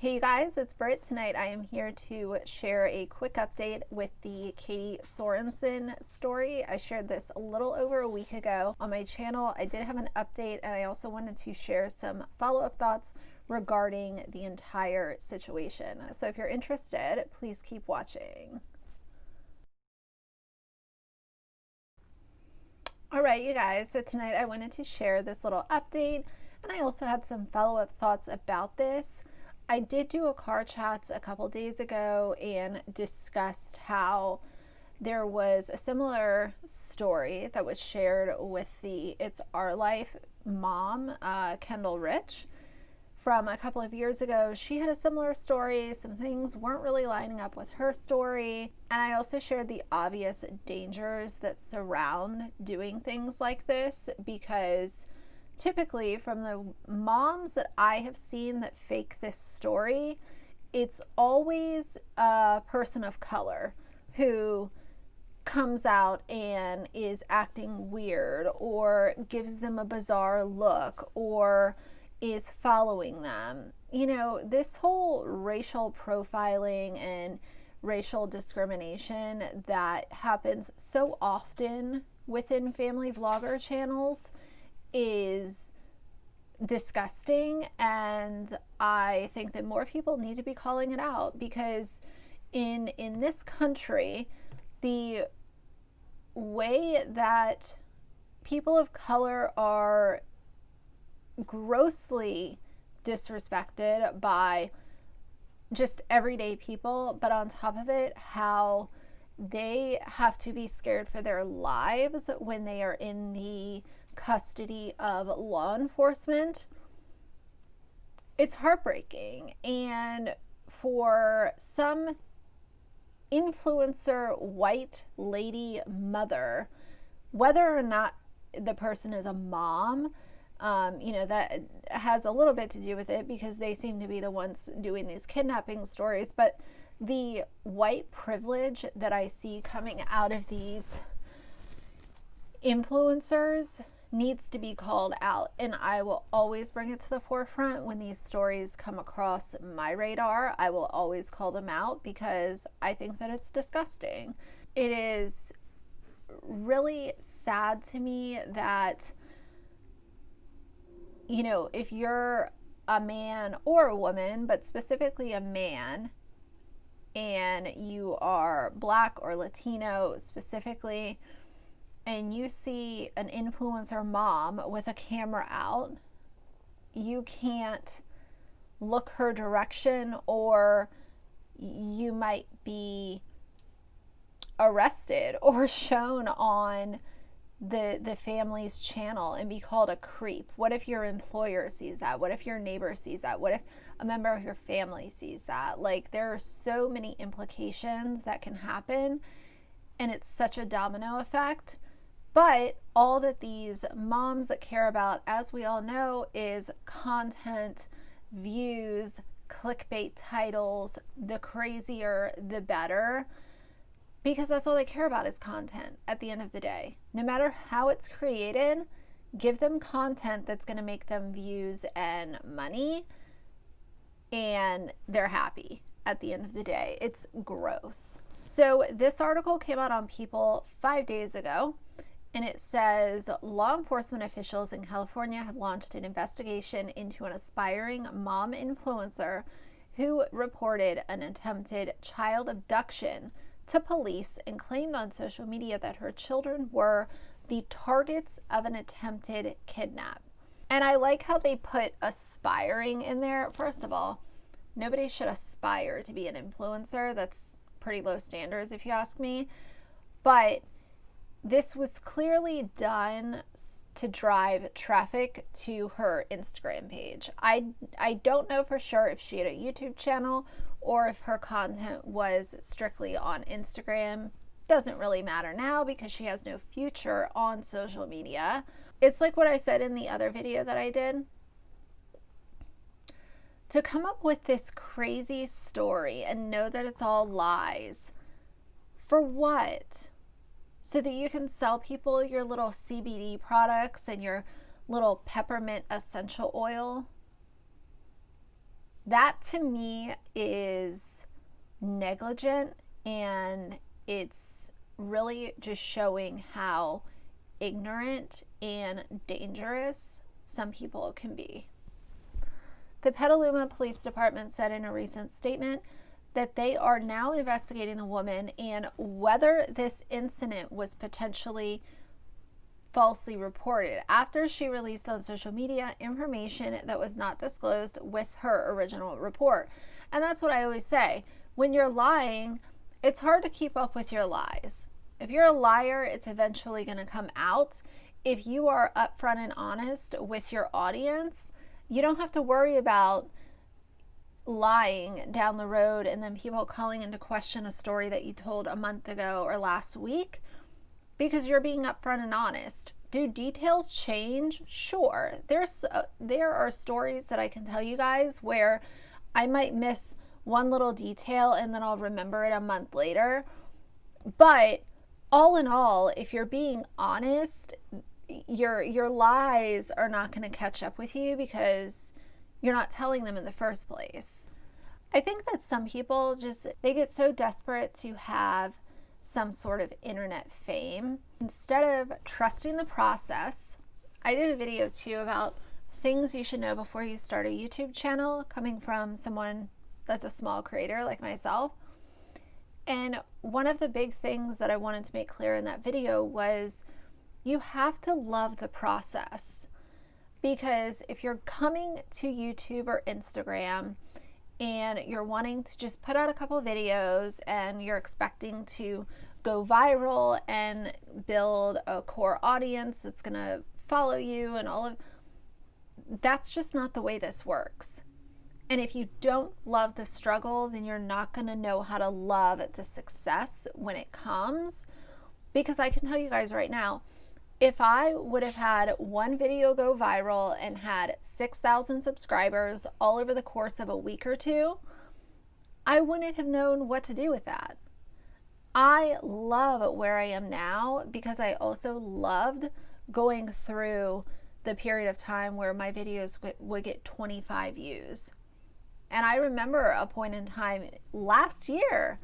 Hey you guys, it's Britt. Tonight I am here to share a quick update with the Katie Sorensen story. I shared this a little over a week ago on my channel. I did have an update and I also wanted to share some follow-up thoughts regarding the entire situation. So if you're interested, please keep watching. Alright you guys, so tonight I wanted to share this little update and I also had some follow-up thoughts about this. I did do a car chats a couple days ago and discussed how there was a similar story that was shared with the It's Our Life mom, Kendall Rich, from a couple of years ago. She had a similar story. Some things weren't really lining up with her story. And I also shared the obvious dangers that surround doing things like this, because typically from the moms that I have seen that fake this story, it's always a person of color who comes out and is acting weird or gives them a bizarre look or is following them. You know, this whole racial profiling and racial discrimination that happens so often within family vlogger channels is disgusting, and I think that more people need to be calling it out, because in this country, the way that people of color are grossly disrespected by just everyday people, but on top of it, how they have to be scared for their lives when they are in the custody of law enforcement. It's heartbreaking. And for some influencer white lady mother, whether or not the person is a mom, you know, that has a little bit to do with it because they seem to be the ones doing these kidnapping stories, but the white privilege that I see coming out of these influencers needs to be called out, and I will always bring it to the forefront when these stories come across my radar. I will always call them out because I think that it's disgusting. It is really sad to me that, you know, if you're a man or a woman, but specifically a man, and you are Black or Latino specifically, and you see an influencer mom with a camera out, you can't look her direction, or you might be arrested or shown on the family's channel and be called a creep. What if your employer sees that? What if your neighbor sees that? What if a member of your family sees that? Like, there are so many implications that can happen, and it's such a domino effect. But all that these moms care about, as we all know, is content, views, clickbait titles. The crazier, the better, because that's all they care about is content at the end of the day. No matter how it's created, give them content that's going to make them views and money, and they're happy at the end of the day. It's gross. So this article came out on People 5 days ago. And it says, law enforcement officials in California have launched an investigation into an aspiring mom influencer who reported an attempted child abduction to police and claimed on social media that her children were the targets of an attempted kidnap. And I like how they put aspiring in there. First of all, nobody should aspire to be an influencer. That's pretty low standards if you ask me. But this was clearly done to drive traffic to her Instagram page. I don't know for sure if she had a YouTube channel or if her content was strictly on Instagram. Doesn't really matter now because she has no future on social media. It's like what I said in the other video that I did. To come up with this crazy story and know that it's all lies. For what? So that you can sell people your little CBD products and your little peppermint essential oil? That to me is negligent, and it's really just showing how ignorant and dangerous some people can be. The Petaluma Police Department said in a recent statement that they are now investigating the woman and whether this incident was potentially falsely reported after she released on social media information that was not disclosed with her original report. And that's what I always say. When you're lying, it's hard to keep up with your lies. If you're a liar, it's eventually going to come out. If you are upfront and honest with your audience, you don't have to worry about lying down the road and then people calling into question a story that you told a month ago or last week, because you're being upfront and honest. Do details change? Sure. There are stories that I can tell you guys where I might miss one little detail and then I'll remember it a month later. But all in all, if you're being honest, your lies are not going to catch up with you because you're not telling them in the first place. I think that some people they get so desperate to have some sort of internet fame. Instead of trusting the process, I did a video too about things you should know before you start a YouTube channel, coming from someone that's a small creator like myself. And one of the big things that I wanted to make clear in that video was you have to love the process. Because if you're coming to YouTube or Instagram and you're wanting to just put out a couple of videos and you're expecting to go viral and build a core audience that's going to follow you and all of, that's just not the way this works. And if you don't love the struggle, then you're not going to know how to love the success when it comes. Because I can tell you guys right now, if I would have had one video go viral and had 6,000 subscribers all over the course of a week or two, I wouldn't have known what to do with that. I love where I am now because I also loved going through the period of time where my videos would get 25 views. And I remember a point in time last year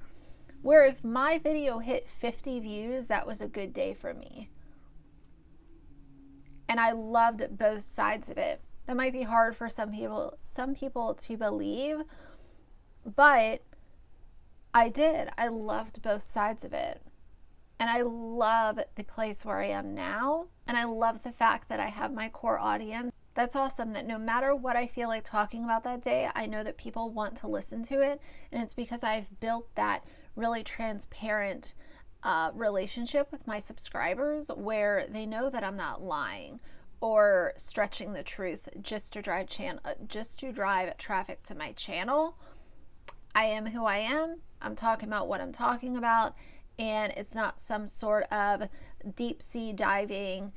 where if my video hit 50 views, that was a good day for me. And I loved both sides of it. That might be hard for some people to believe, but I did. I loved both sides of it. And I love the place where I am now. And I love the fact that I have my core audience. That's awesome that no matter what I feel like talking about that day, I know that people want to listen to it. And it's because I've built that really transparent relationship with my subscribers where they know that I'm not lying or stretching the truth just to drive traffic to my channel. I am who I am. I'm talking about what I'm talking about, and it's not some sort of deep sea diving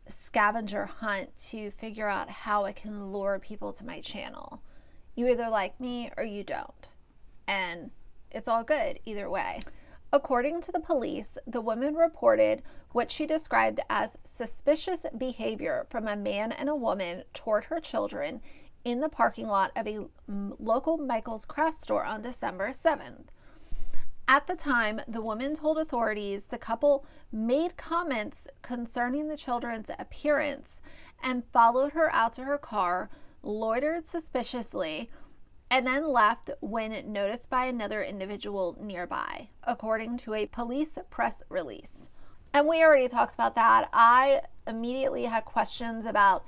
scavenger hunt to figure out how I can lure people to my channel. You either like me or you don't, and it's all good either way. According to the police, the woman reported what she described as suspicious behavior from a man and a woman toward her children in the parking lot of a local Michael's craft store on December 7th. At the time, the woman told authorities the couple made comments concerning the children's appearance and followed her out to her car, loitered suspiciously, and then left when noticed by another individual nearby, according to a police press release. And we already talked about that. I immediately had questions about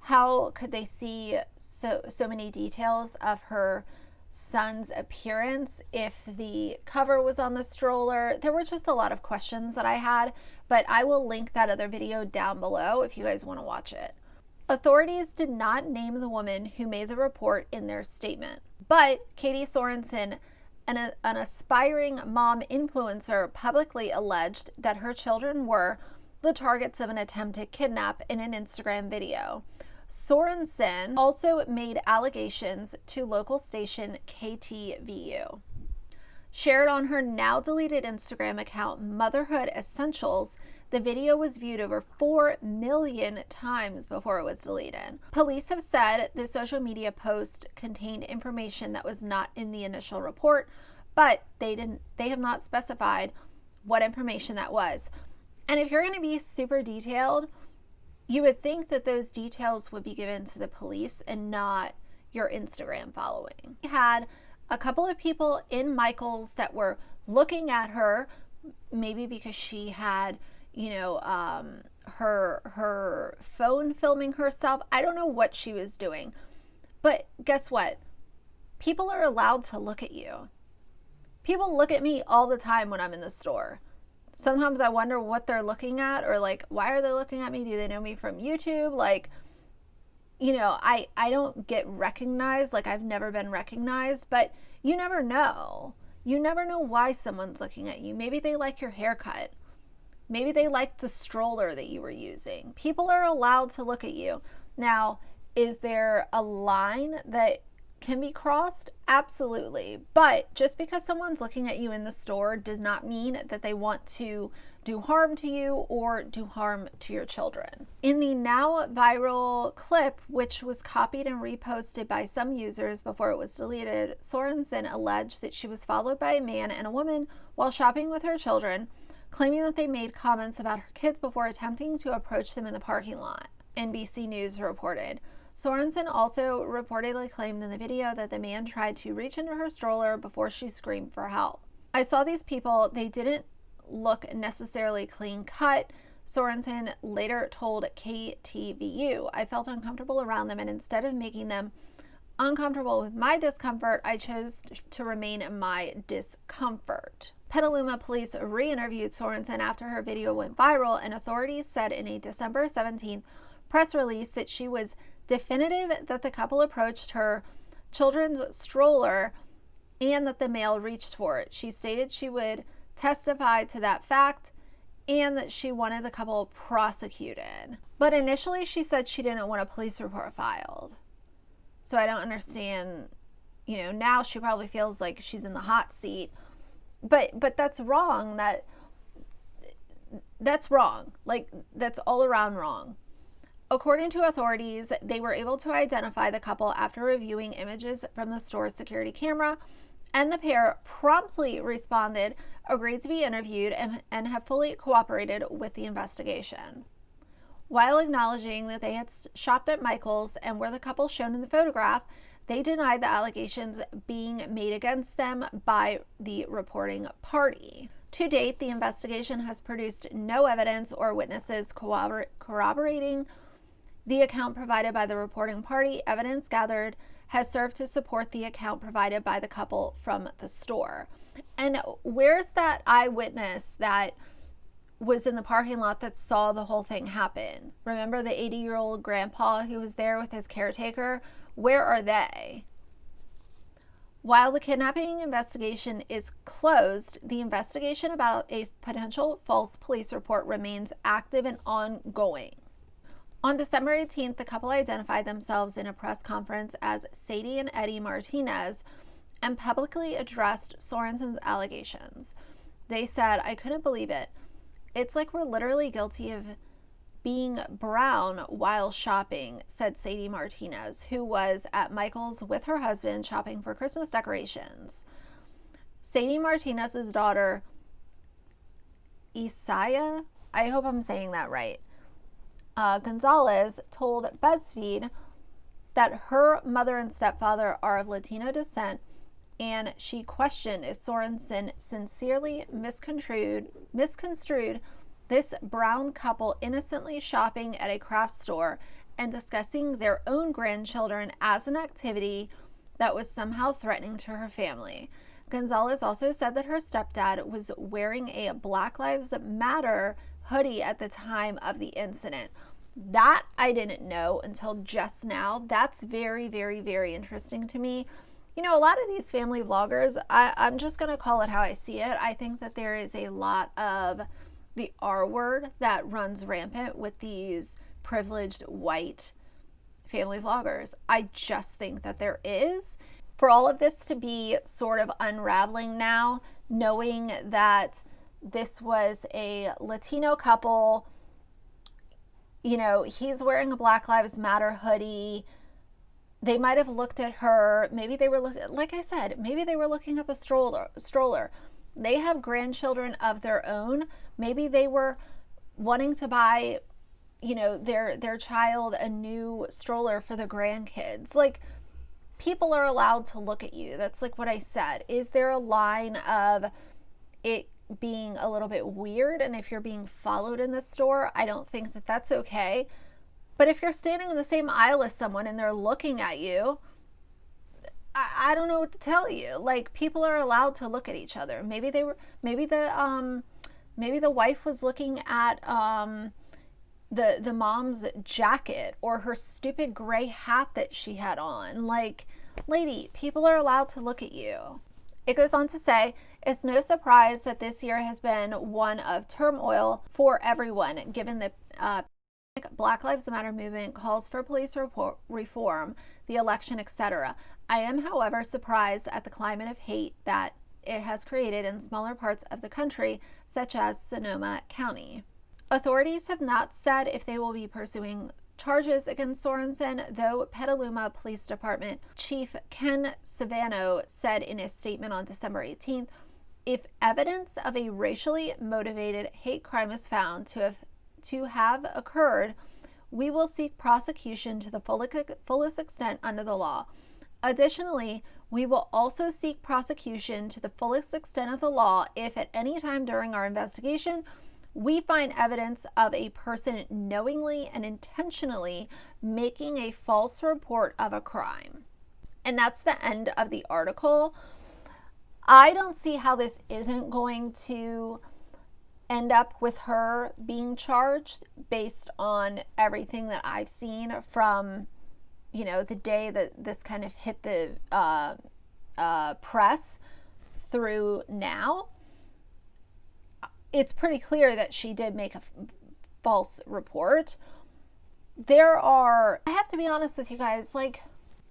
how could they see so many details of her son's appearance if the cover was on the stroller. There were just a lot of questions that I had, but I will link that other video down below if you guys want to watch it. Authorities did not name the woman who made the report in their statement, but Katie Sorensen, an aspiring mom influencer, publicly alleged that her children were the targets of an attempted kidnap in an Instagram video. Sorensen also made allegations to local station KTVU. Shared on her now deleted Instagram account, Motherhood Essentials, The video was viewed over 4 million times before it was deleted. Police have said the social media post contained information that was not in the initial report, but they have not specified what information that was. And if you're going to be super detailed, you would think that those details would be given to the police and not your Instagram following. We had a couple of people in Michael's that were looking at her, maybe because she had, her phone filming herself. I don't know what she was doing. But guess what? People are allowed to look at you. People look at me all the time when I'm in the store. Sometimes I wonder what they're looking at, or like, why are they looking at me? Do they know me from YouTube? Like, I don't get recognized. Like, I've never been recognized, but you never know. You never know why someone's looking at you. Maybe they like your haircut. Maybe they like the stroller that you were using. People are allowed to look at you. Now, is there a line that can be crossed? Absolutely. But just because someone's looking at you in the store does not mean that they want to do harm to you or do harm to your children. In the now viral clip, which was copied and reposted by some users before it was deleted, Sorensen alleged that she was followed by a man and a woman while shopping with her children, claiming that they made comments about her kids before attempting to approach them in the parking lot, NBC News reported. Sorensen also reportedly claimed in the video that the man tried to reach into her stroller before she screamed for help. I saw these people, they didn't look necessarily clean cut. Sorensen later told KTVU, I felt uncomfortable around them, and instead of making them uncomfortable with my discomfort, I chose to remain in my discomfort. Petaluma police re-interviewed Sorensen after her video went viral, and authorities said in a December 17th press release that she was definitive that the couple approached her children's stroller and that the male reached for it. She stated she would testify to that fact and that she wanted the couple prosecuted. But initially she said she didn't want a police report filed. So I don't understand, now she probably feels like she's in the hot seat. But that's wrong. That's wrong. Like, that's all around wrong. According to authorities, they were able to identify the couple after reviewing images from the store's security camera, and the pair promptly responded, agreed to be interviewed, and have fully cooperated with the investigation. While acknowledging that they had shopped at Michael's and were the couple shown in the photograph, they denied the allegations being made against them by the reporting party. To date, the investigation has produced no evidence or witnesses corroborating the account provided by the reporting party. Evidence gathered has served to support the account provided by the couple from the store. And where's that eyewitness that was in the parking lot that saw the whole thing happen? Remember the 80-year-old grandpa who was there with his caretaker? Where are they? While the kidnapping investigation is closed, the investigation about a potential false police report remains active and ongoing. On December 18th, the couple identified themselves in a press conference as Sadie and Eddie Martinez and publicly addressed Sorensen's allegations. They said, I couldn't believe it. It's like we're literally guilty of being brown while shopping, said Sadie Martinez, who was at Michael's with her husband shopping for Christmas decorations. Sadie Martinez's daughter, Isaiah, I hope I'm saying that right, Gonzalez told BuzzFeed that her mother and stepfather are of Latino descent, and she questioned if Sorensen sincerely misconstrued this brown couple innocently shopping at a craft store and discussing their own grandchildren as an activity that was somehow threatening to her family. Gonzalez also said that her stepdad was wearing a Black Lives Matter hoodie at the time of the incident. That I didn't know until just now. That's very, very, very interesting to me. A lot of these family vloggers, I'm just going to call it how I see it. I think that there is a lot of the R word that runs rampant with these privileged white family vloggers. I just think that there is. For all of this to be sort of unraveling now, knowing that This was a Latino couple. You know, he's wearing a Black Lives Matter hoodie. They might have looked at her. Maybe they were looking, like I said, maybe they were looking at the stroller. They have grandchildren of their own. Maybe they were wanting to buy, you know, their child a new stroller for the grandkids. Like, people are allowed to look at you. That's like what I said. Is there a line of it being a little bit weird? And if you're being followed in the store, I don't think that that's okay. But if you're standing in the same aisle as someone and they're looking at you, I don't know what to tell you. Like, people are allowed to look at each other. Maybe the wife was looking at the mom's jacket or her stupid gray hat that she had on. Like, lady, people are allowed to look at you. It goes on to say, it's no surprise that this year has been one of turmoil for everyone, given the Black Lives Matter movement calls for police reform, the election, etc. I am, however, surprised at the climate of hate that it has created in smaller parts of the country, such as Sonoma County. Authorities have not said if they will be pursuing charges against Sorensen, though Petaluma Police Department Chief Ken Savano said in a statement on December 18th, if evidence of a racially motivated hate crime is found to have occurred, we will seek prosecution to the fullest extent under the law. Additionally, we will also seek prosecution to the fullest extent of the law if at any time during our investigation we find evidence of a person knowingly and intentionally making a false report of a crime. And that's the end of the article. I don't see how this isn't going to end up with her being charged based on everything that I've seen from, you know, the day that this kind of hit the press through now. It's pretty clear that she did make a false report. I have to be honest with you guys, like,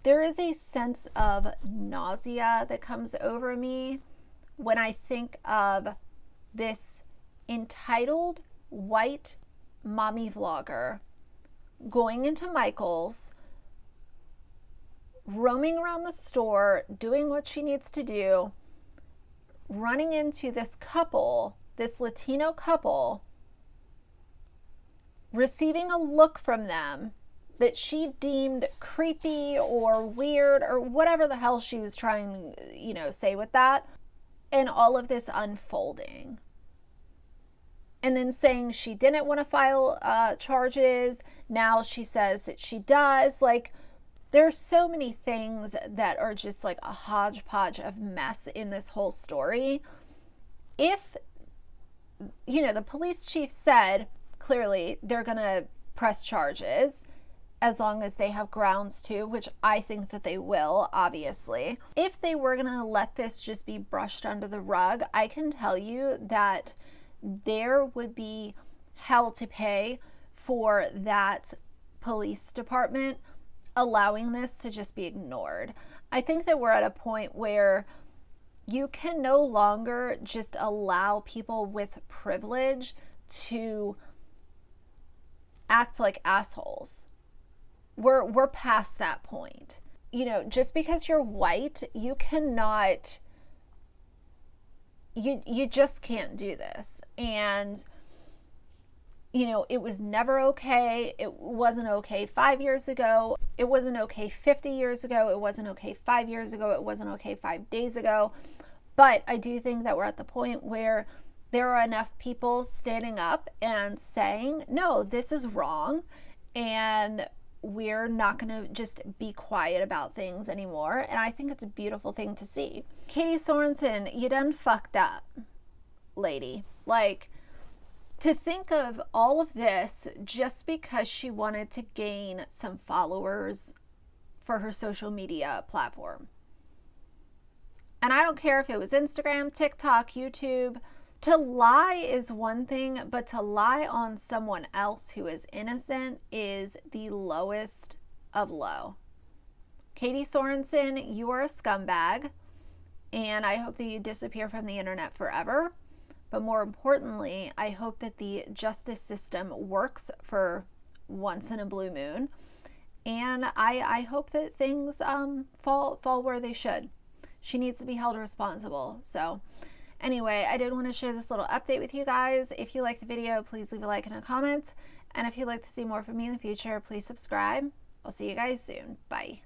there is a sense of nausea that comes over me when I think of this entitled white mommy vlogger going into Michael's, roaming around the store, doing what she needs to do, running into this couple, this Latino couple, receiving a look from them that she deemed creepy or weird or whatever the hell she was trying to, you know, say with that, and all of this unfolding. And then saying she didn't want to file charges. Now she says that she does. Like, there's so many things that are just like a hodgepodge of mess in this whole story. If, you know, the police chief said clearly they're going to press charges as long as they have grounds to, which I think that they will, obviously. If they were going to let this just be brushed under the rug, I can tell you that there would be hell to pay for that police department allowing this to just be ignored. I think that we're at a point where you can no longer just allow people with privilege to act like assholes. We're past that point. You know, just because you're white, you cannot, you just can't do this. And, you know, it was never okay. It wasn't okay 5 years ago. It wasn't okay 50 years ago. It wasn't okay 5 years ago. It wasn't okay 5 days ago. But I do think that we're at the point where there are enough people standing up and saying, no, this is wrong. And we're not going to just be quiet about things anymore. And I think it's a beautiful thing to see. Katie Sorensen, you done fucked up, lady. Like, to think of all of this just because she wanted to gain some followers for her social media platform. And I don't care if it was Instagram, TikTok, YouTube. To lie is one thing, but to lie on someone else who is innocent is the lowest of low. Katie Sorensen, you are a scumbag, and I hope that you disappear from the internet forever. But more importantly, I hope that the justice system works for once in a blue moon. And I hope that things fall where they should. She needs to be held responsible. So anyway, I did want to share this little update with you guys. If you like the video, please leave a like and a comment. And if you'd like to see more from me in the future, please subscribe. I'll see you guys soon. Bye.